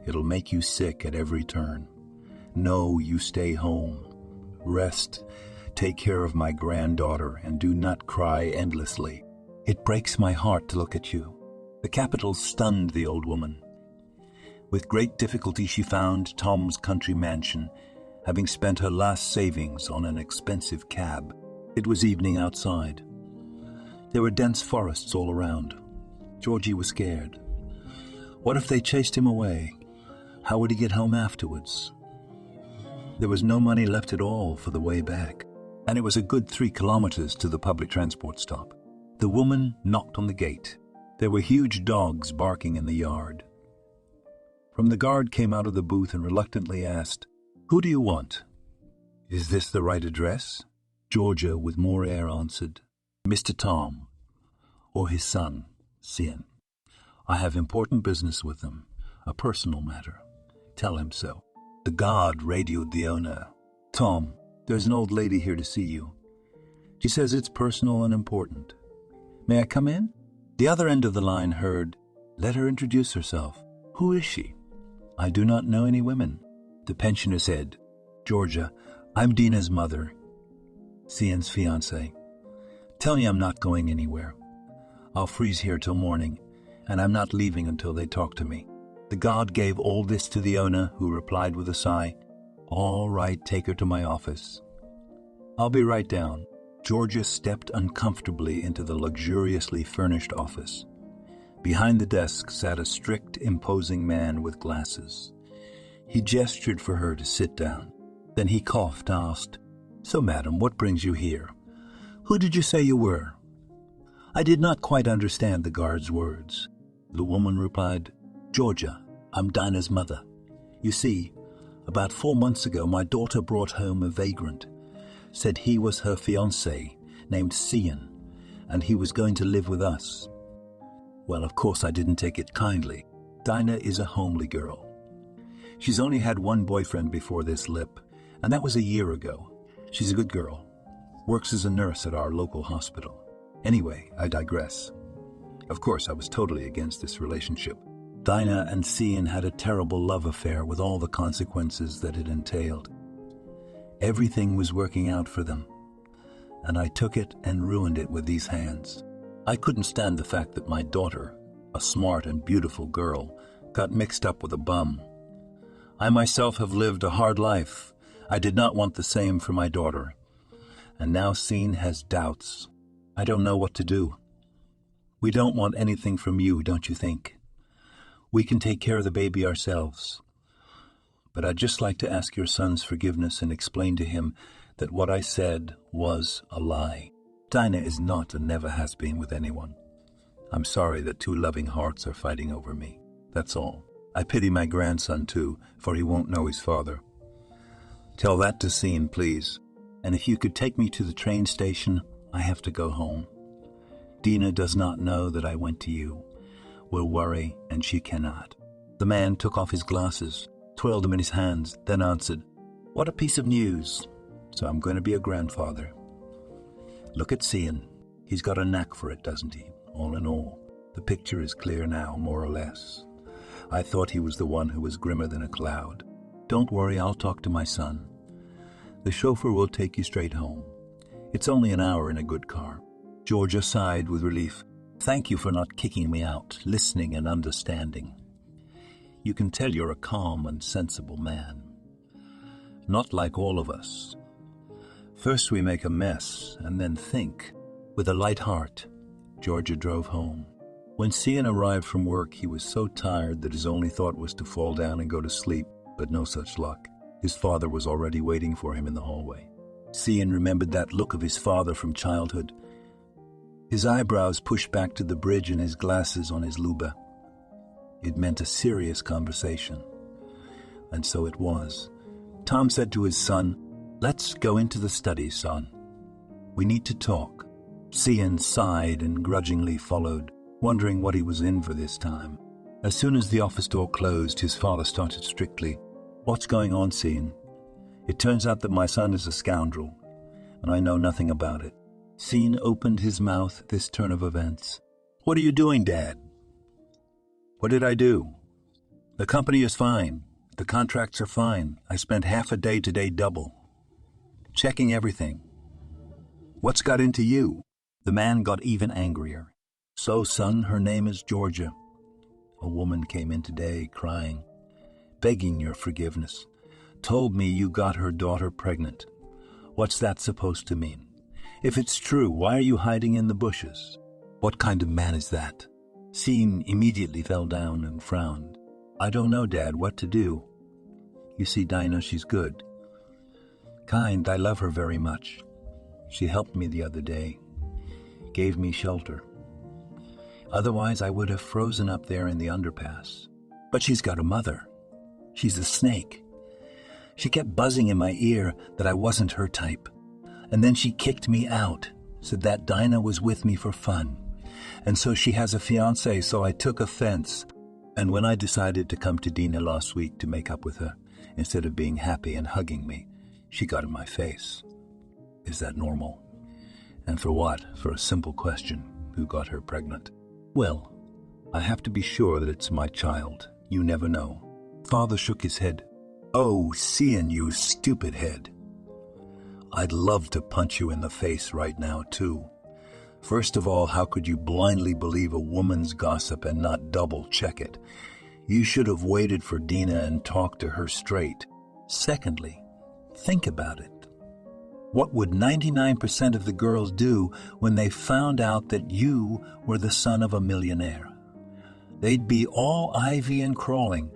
It'll make you sick at every turn. No, you stay home. Rest, take care of my granddaughter, and do not cry endlessly. It breaks my heart to look at you. The capital stunned the old woman. With great difficulty she found Tom's country mansion, having spent her last savings on an expensive cab. It was evening outside. There were dense forests all around. Georgie was scared. What if they chased him away? How would he get home afterwards? There was no money left at all for the way back, and it was a good 3 kilometers to the public transport stop. The woman knocked on the gate. There were huge dogs barking in the yard. From the guard came out of the booth and reluctantly asked, Who do you want? Is this the right address? Georgia, with more air, answered, Mr. Tom, or his son, Cian. I have important business with them, a personal matter. Tell him so. The guard radioed the owner. Tom, There's an old lady here to see you. She says it's personal and important. May I come in? The other end of the line heard, "Let her introduce herself. Who is she?" "I do not know any women." The pensioner said, "Georgia, I'm Dina's mother, Cian's fiance. Tell me I'm not going anywhere. I'll freeze here till morning, and I'm not leaving until they talk to me." The guard gave all this to the owner, who replied with a sigh, "All right, take her to my office." "I'll be right down." Georgia stepped uncomfortably into the luxuriously furnished office. Behind the desk sat a strict, imposing man with glasses. He gestured for her to sit down. Then he coughed and asked, "So, madam, what brings you here? Who did you say you were?" I did not quite understand the guard's words. The woman replied, "Georgia, I'm Dinah's mother. You see, about 4 months ago, my daughter brought home a vagrant. Said he was her fiancé, named Cian, and he was going to live with us. Well, of course I didn't take it kindly. Dinah is a homely girl. She's only had one boyfriend before this lip, and that was a year ago. She's a good girl. Works as a nurse at our local hospital. Anyway, I digress. Of course, I was totally against this relationship. Dinah and Cian had a terrible love affair with all the consequences that it entailed. Everything was working out for them, and I took it and ruined it with these hands. I couldn't stand the fact that my daughter, a smart and beautiful girl, got mixed up with a bum. I myself have lived a hard life. I did not want the same for my daughter. And now Cian has doubts. I don't know what to do. We don't want anything from you, don't you think? We can take care of the baby ourselves. But I'd just like to ask your son's forgiveness and explain to him that what I said was a lie. Dinah is not and never has been with anyone. I'm sorry that two loving hearts are fighting over me. That's all. I pity my grandson, too, for he won't know his father. Tell that to Cian, please. And if you could take me to the train station, I have to go home. Dina does not know that I went to you. Will worry, and she cannot. The man took off his glasses, twirled them in his hands, then answered, "What a piece of news. So I'm going to be a grandfather. Look at Cian. He's got a knack for it, doesn't he? All in all, the picture is clear now, more or less. I thought he was the one who was grimmer than a cloud. Don't worry, I'll talk to my son. The chauffeur will take you straight home. It's only an hour in a good car." Georgia sighed with relief. "Thank you for not kicking me out, listening and understanding. You can tell you're a calm and sensible man. Not like all of us. First we make a mess, and then think." With a light heart, Georgia drove home. When Cian arrived from work, he was so tired that his only thought was to fall down and go to sleep, but no such luck. His father was already waiting for him in the hallway. Cian remembered that look of his father from childhood. His eyebrows pushed back to the bridge and his glasses on his luba. It meant a serious conversation. And so it was. Tom said to his son, "Let's go into the study, son. We need to talk." Cian sighed and grudgingly followed, wondering what he was in for this time. As soon as the office door closed, his father started strictly, "What's going on, Cian? It turns out that my son is a scoundrel, and I know nothing about it." Cian opened his mouth at this turn of events. "What are you doing, Dad?" "What did I do? The company is fine. The contracts are fine. I spent half a day today double, checking everything. What's got into you?" The man got even angrier. "So, son, her name is Georgia. A woman came in today crying, begging your forgiveness. Told me you got her daughter pregnant. What's that supposed to mean? If it's true, why are you hiding in the bushes? What kind of man is that?" Cian immediately fell down and frowned. "I don't know, Dad, what to do. You see, Dinah, she's good. Kind, I love her very much. She helped me the other day, gave me shelter. Otherwise, I would have frozen up there in the underpass. But she's got a mother. She's a snake. She kept buzzing in my ear that I wasn't her type. And then she kicked me out, said that Dinah was with me for fun. And so she has a fiancé, so I took offense. And when I decided to come to Dina last week to make up with her, instead of being happy and hugging me, She got in my face. Is that normal? And for what? For a simple question. Who got her pregnant? Well, I have to be sure that it's my child. You never know. Father shook his head. Oh, seeing you stupid head. I'd love to punch you in the face right now, too. First of all, how could you blindly believe a woman's gossip and not double-check it? You should have waited for Dina and talked to her straight. Secondly, think about it. What would 99% of the girls do when they found out that you were the son of a millionaire? They'd be all ivy and crawling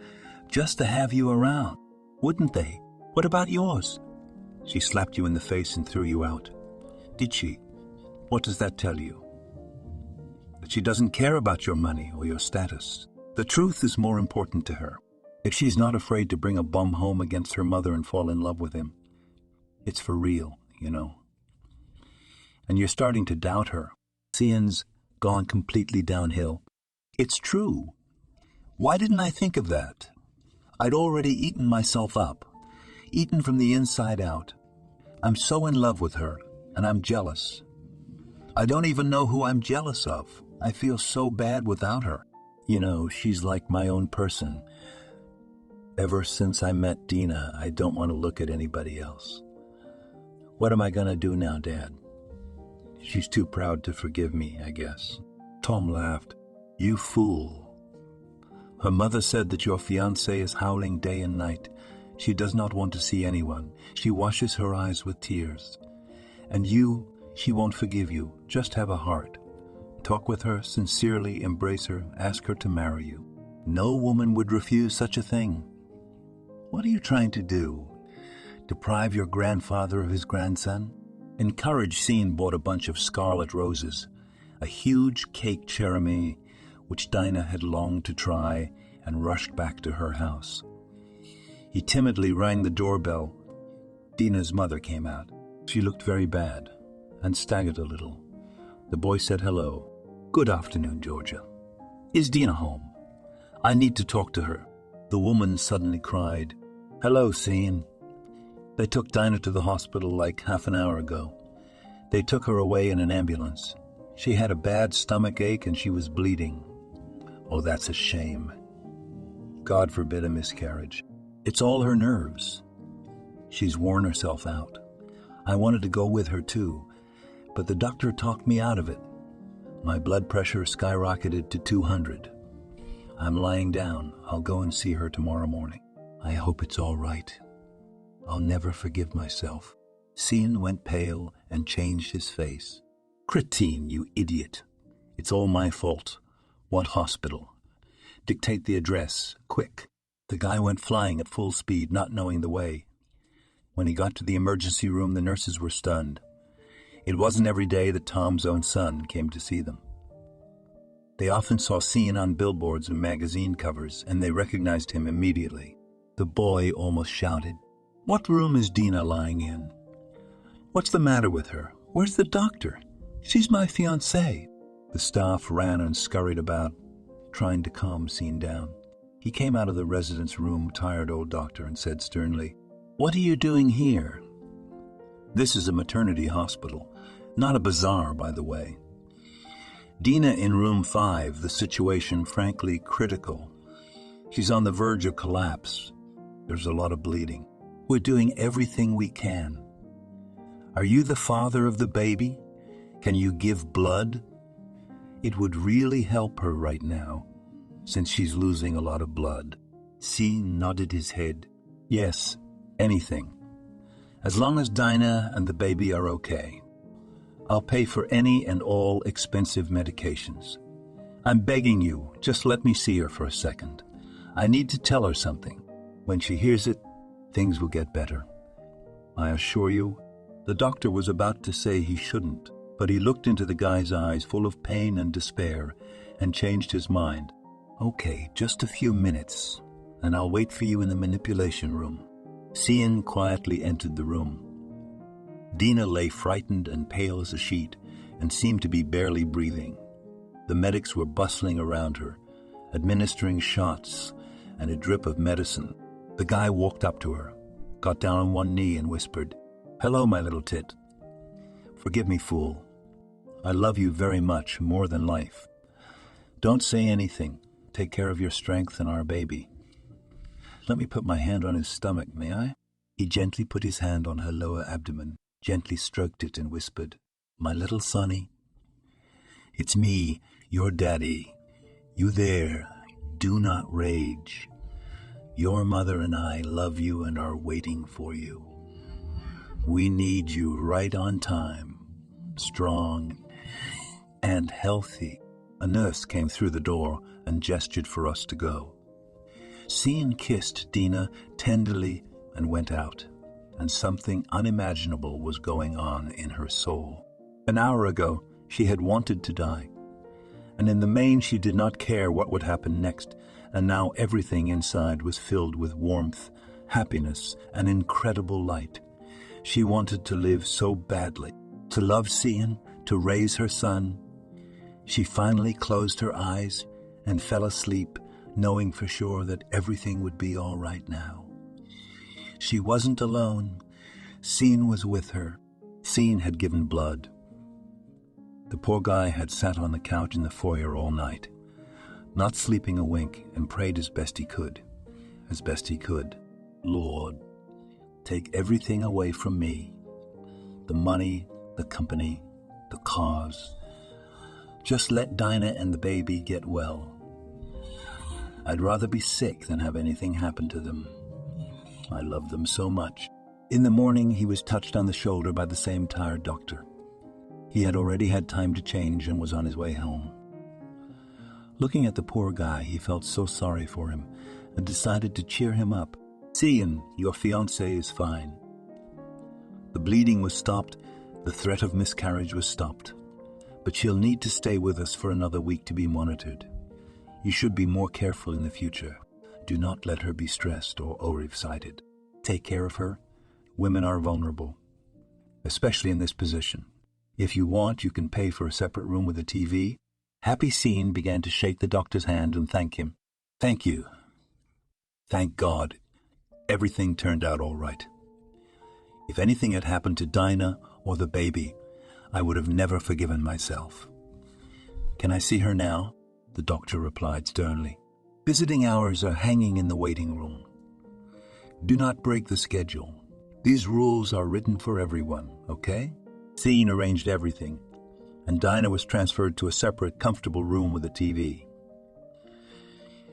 just to have you around, wouldn't they? What about yours? She slapped you in the face and threw you out. Did she? What does that tell you? That she doesn't care about your money or your status. The truth is more important to her. If she's not afraid to bring a bum home against her mother and fall in love with him, it's for real, you know. And you're starting to doubt her. Cian's gone completely downhill. It's true. Why didn't I think of that? I'd already eaten myself up, eaten from the inside out. I'm so in love with her, and I'm jealous. I don't even know who I'm jealous of. I feel so bad without her. You know, she's like my own person. Ever since I met Dina, I don't want to look at anybody else. What am I going to do now, Dad? She's too proud to forgive me, I guess. Tom laughed. You fool. Her mother said that your fiance is howling day and night. She does not want to see anyone. She washes her eyes with tears. And you, she won't forgive you. Just have a heart. Talk with her, sincerely embrace her, ask her to marry you. No woman would refuse such a thing. What are you trying to do? Deprive your grandfather of his grandson? Encouraged Cian bought a bunch of scarlet roses, a huge cake cherami, which Dinah had longed to try, and rushed back to her house. He timidly rang the doorbell. Dina's mother came out. She looked very bad and staggered a little. The boy said hello. Good afternoon, Georgia. Is Dina home? I need to talk to her. The woman suddenly cried, Hello, Cian. They took Dinah to the hospital like half an hour ago. They took her away in an ambulance. She had a bad stomach ache and she was bleeding. Oh, that's a shame. God forbid a miscarriage. It's all her nerves. She's worn herself out. I wanted to go with her too, but the doctor talked me out of it. My blood pressure skyrocketed to 200. I'm lying down. I'll go and see her tomorrow morning. I hope it's all right. I'll never forgive myself. Cian went pale and changed his face. Cretin, you idiot. It's all my fault. What hospital? Dictate the address, quick. The guy went flying at full speed, not knowing the way. When he got to the emergency room, the nurses were stunned. It wasn't every day that Tom's own son came to see them. They often saw Cian on billboards and magazine covers, and they recognized him immediately. The boy almost shouted, What room is Dina lying in? What's the matter with her? Where's the doctor? She's my fiancée. The staff ran and scurried about, trying to calm Cian down. He came out of the resident's room, tired old doctor, and said sternly, What are you doing here? This is a maternity hospital, not a bazaar, by the way. Dina in room 5, the situation frankly critical. She's on the verge of collapse. There's a lot of bleeding. We're doing everything we can. Are you the father of the baby? Can you give blood? It would really help her right now, since she's losing a lot of blood. Cian nodded his head. Yes, anything. As long as Dinah and the baby are okay. I'll pay for any and all expensive medications. I'm begging you, just let me see her for a second. I need to tell her something. When she hears it, things will get better. I assure you. The doctor was about to say he shouldn't, but he looked into the guy's eyes full of pain and despair and changed his mind. Okay, just a few minutes, and I'll wait for you in the manipulation room. Cian quietly entered the room. Dina lay frightened and pale as a sheet and seemed to be barely breathing. The medics were bustling around her, administering shots and a drip of medicine. The guy walked up to her. got down on one knee and whispered, "Hello, my little tit. Forgive me, fool. I love you very much, more than life. Don't say anything. Take care of your strength and our baby." "Let me put my hand on his stomach, may I?" He gently put his hand on her lower abdomen, gently stroked it and whispered, "My little sonny, it's me, your daddy. You there, do not rage. Your mother and I love you and are waiting for you. We need you right on time, strong and healthy." A nurse came through the door and gestured for us to go. Sean kissed Dina tenderly and went out, and something unimaginable was going on in her soul. An hour ago, she had wanted to die, and in the main she did not care what would happen next, and now everything inside was filled with warmth, happiness, and incredible light. She wanted to live so badly, to love Sean, to raise her son. She finally closed her eyes and fell asleep, knowing for sure that everything would be all right now. She wasn't alone. Sean was with her. Sean had given blood. The poor guy had sat on the couch in the foyer all night, not sleeping a wink, and prayed as best he could. "Lord, take everything away from me. The money, the company, the cars. Just let Dinah and the baby get well. I'd rather be sick than have anything happen to them. I love them so much." In the morning, he was touched on the shoulder by the same tired doctor. He had already had time to change and was on his way home. Looking at the poor guy, he felt so sorry for him and decided to cheer him up. "Sean, your fiance is fine. The bleeding was stopped, the threat of miscarriage was stopped, but she'll need to stay with us for another week to be monitored. You should be more careful in the future. Do not let her be stressed or overexcited. Take care of her. Women are vulnerable, especially in this position. If you want, you can pay for a separate room with a TV." Happy Sean began to shake the doctor's hand and thank him. "Thank you. Thank God. Everything turned out all right. If anything had happened to Dinah or the baby, I would have never forgiven myself." "Can I see her now?" the doctor replied sternly. "Visiting hours are hanging in the waiting room. Do not break the schedule. These rules are written for everyone, okay?" Sean arranged everything, and Dinah was transferred to a separate, comfortable room with a TV.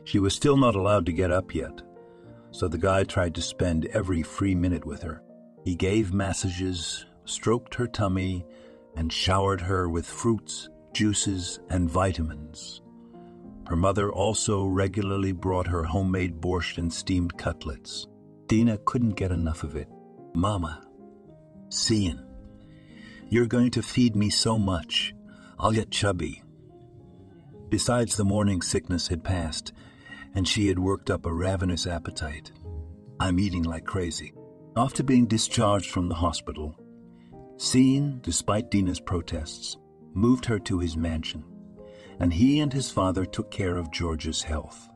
She was still not allowed to get up yet, so the guy tried to spend every free minute with her. He gave massages, stroked her tummy, and showered her with fruits, juices, and vitamins. Her mother also regularly brought her homemade borscht and steamed cutlets. Dina couldn't get enough of it. "Mama, Sean, you're going to feed me so much. I'll get chubby." Besides, the morning sickness had passed, and she had worked up a ravenous appetite. "I'm eating like crazy." After being discharged from the hospital, Sean, despite Dina's protests, moved her to his mansion, and he and his father took care of George's health.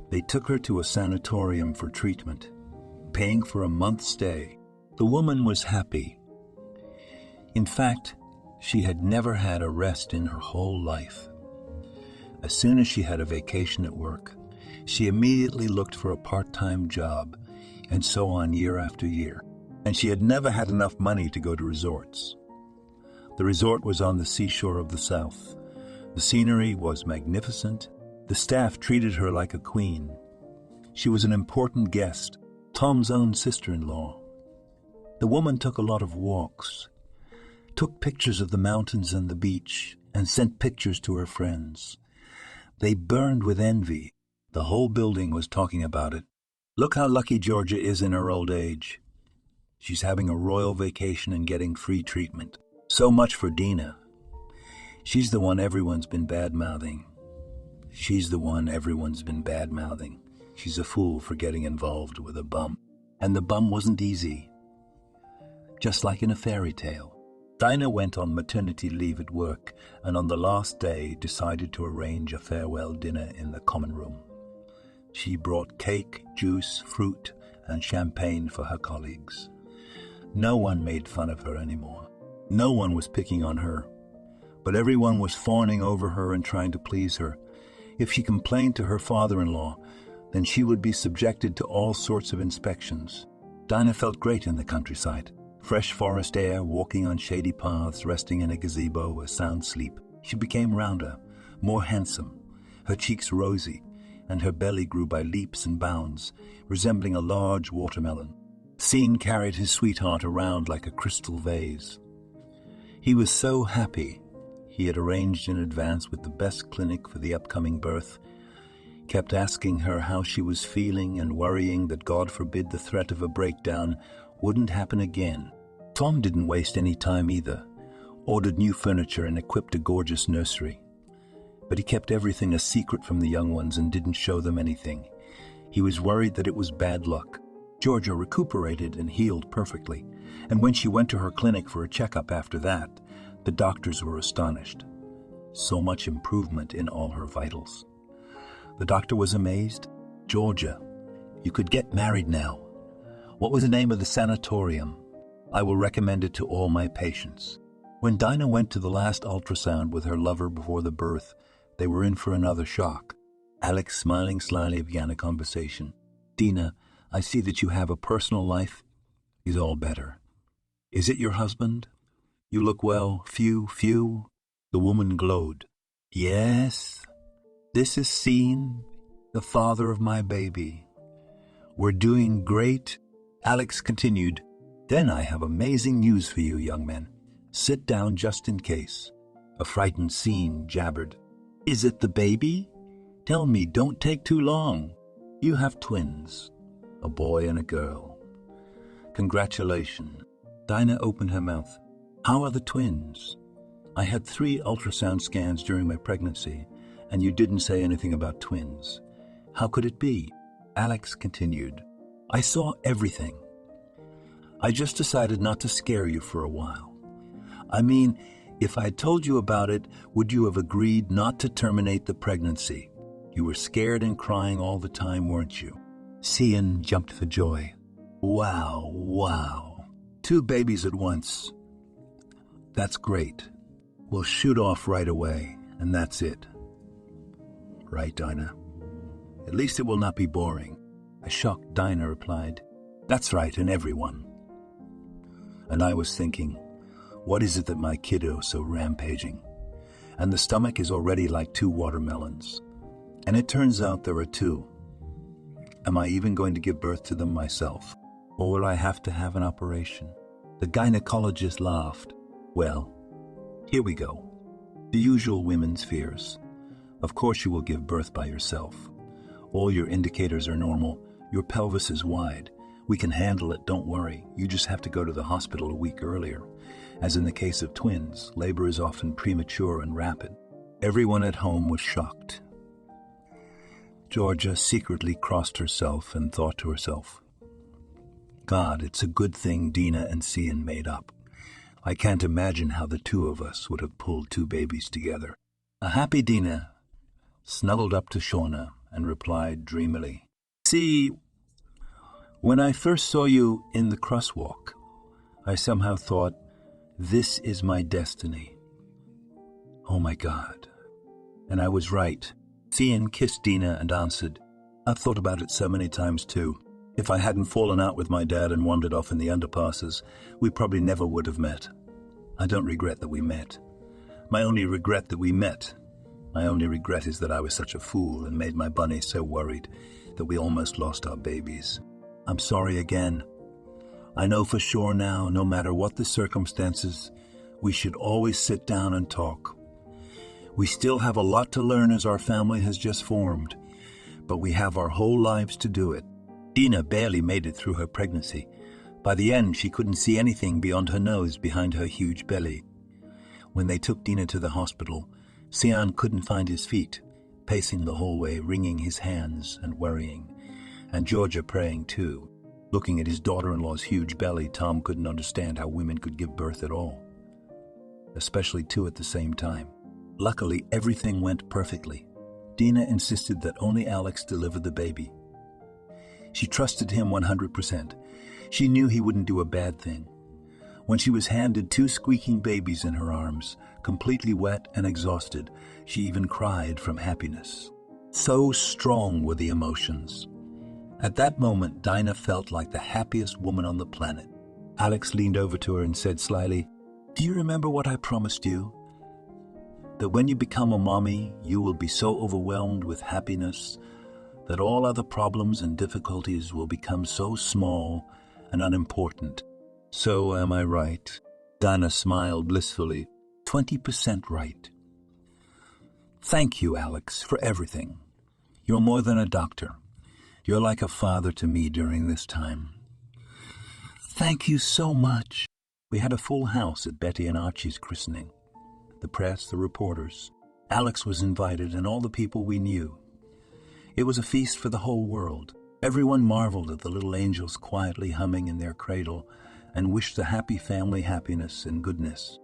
They took her to a sanatorium for treatment, paying for a month's stay. The woman was happy. In fact, she had never had a rest in her whole life. As soon as she had a vacation at work, she immediately looked for a part-time job, and so on year after year. And she had never had enough money to go to resorts. The resort was on the seashore of the South. The scenery was magnificent. The staff treated her like a queen. She was an important guest, Tom's own sister-in-law. The woman took a lot of walks, took pictures of the mountains and the beach, and sent pictures to her friends. They burned with envy. The whole building was talking about it. "Look how lucky Georgia is in her old age. She's having a royal vacation and getting free treatment. So much for Dina. She's the one everyone's been bad-mouthing. She's a fool for getting involved with a bum. And the bum wasn't easy. Just like in a fairy tale." Dinah went on maternity leave at work, and on the last day decided to arrange a farewell dinner in the common room. She brought cake, juice, fruit, and champagne for her colleagues. No one made fun of her anymore. No one was picking on her, but everyone was fawning over her and trying to please her. If she complained to her father-in-law, then she would be subjected to all sorts of inspections. Dinah felt great in the countryside. Fresh forest air, walking on shady paths, resting in a gazebo, a sound sleep. She became rounder, more handsome, her cheeks rosy, and her belly grew by leaps and bounds, resembling a large watermelon. Sean carried his sweetheart around like a crystal vase. He was so happy. He had arranged in advance with the best clinic for the upcoming birth, kept asking her how she was feeling and worrying that God forbid the threat of a breakdown wouldn't happen again. Tom didn't waste any time either, ordered new furniture and equipped a gorgeous nursery. But he kept everything a secret from the young ones and didn't show them anything. He was worried that it was bad luck. Georgia recuperated and healed perfectly, and when she went to her clinic for a checkup after that, the doctors were astonished. So much improvement in all her vitals. The doctor was amazed. "Georgia, you could get married now. What was the name of the sanatorium? I will recommend it to all my patients." When Dinah went to the last ultrasound with her lover before the birth, they were in for another shock. Alex, smiling slyly, began a conversation. "Dina, I see that you have a personal life." "Is all better." "Is it your husband? You look well. Phew. The woman glowed. "Yes, this is Sean, the father of my baby. We're doing great." Alex continued, "Then I have amazing news for you, young men. Sit down just in case." A frightened Sean jabbered, "Is it the baby? Tell me, don't take too long. You have twins, a boy and a girl." "Congratulations." Dinah opened her mouth. "How are the twins? I had 3 ultrasound scans during my pregnancy, and you didn't say anything about twins. How could it be?" Alex continued, "I saw everything. I just decided not to scare you for a while. I mean, if I had told you about it, would you have agreed not to terminate the pregnancy? You were scared and crying all the time, weren't you?" Sean jumped for joy. Wow. 2 babies at once. That's great. We'll shoot off right away, and that's it. Right, Dinah? At least it will not be boring. A shocked Dinah replied, "That's right, and everyone." And I was thinking, what is it that my kiddo's so rampaging? And the stomach is already like 2 watermelons. And it turns out there are 2. Am I even going to give birth to them myself? Or will I have to have an operation? The gynecologist laughed. Well, here we go. The usual women's fears. Of course you will give birth by yourself. All your indicators are normal. Your pelvis is wide. We can handle it, don't worry. You just have to go to the hospital a week earlier. As in the case of twins, labor is often premature and rapid. Everyone at home was shocked. Georgia secretly crossed herself and thought to herself, "God, it's a good thing Dina and Sean made up. I can't imagine how the 2 of us would have pulled 2 babies together." A happy Dina snuggled up to Shauna and replied dreamily, "See, when I first saw you in the crosswalk, I somehow thought, this is my destiny. Oh my God." And I was right. Sean kissed Dina and answered, "I've thought about it so many times too. If I hadn't fallen out with my dad and wandered off in the underpasses, we probably never would have met. I don't regret that we met. My only regret is that I was such a fool and made my bunny so worried that we almost lost our babies. I'm sorry again. I know for sure now, no matter what the circumstances, we should always sit down and talk. We still have a lot to learn as our family has just formed, but we have our whole lives to do it." Dina barely made it through her pregnancy. By the end, she couldn't see anything beyond her nose behind her huge belly. When they took Dina to the hospital, Sean couldn't find his feet, pacing the hallway, wringing his hands and worrying, and Georgia praying too. Looking at his daughter-in-law's huge belly, Tom couldn't understand how women could give birth at all, especially 2 at the same time. Luckily, everything went perfectly. Dina insisted that only Alex deliver the baby. She trusted him 100%. She knew he wouldn't do a bad thing. When she was handed 2 squeaking babies in her arms, completely wet and exhausted, she even cried from happiness. So strong were the emotions. At that moment, Dinah felt like the happiest woman on the planet. Alex leaned over to her and said slyly, "Do you remember what I promised you? That when you become a mommy, you will be so overwhelmed with happiness that all other problems and difficulties will become so small and unimportant. So am I right?" Dinah smiled blissfully. 20% right. Thank you, Alex, for everything. You're more than a doctor. You're like a father to me during this time. Thank you so much. We had a full house at Betty and Archie's christening. The press, the reporters. Alex was invited and all the people we knew. It was a feast for the whole world. Everyone marveled at the little angels quietly humming in their cradle and wished the happy family happiness and goodness.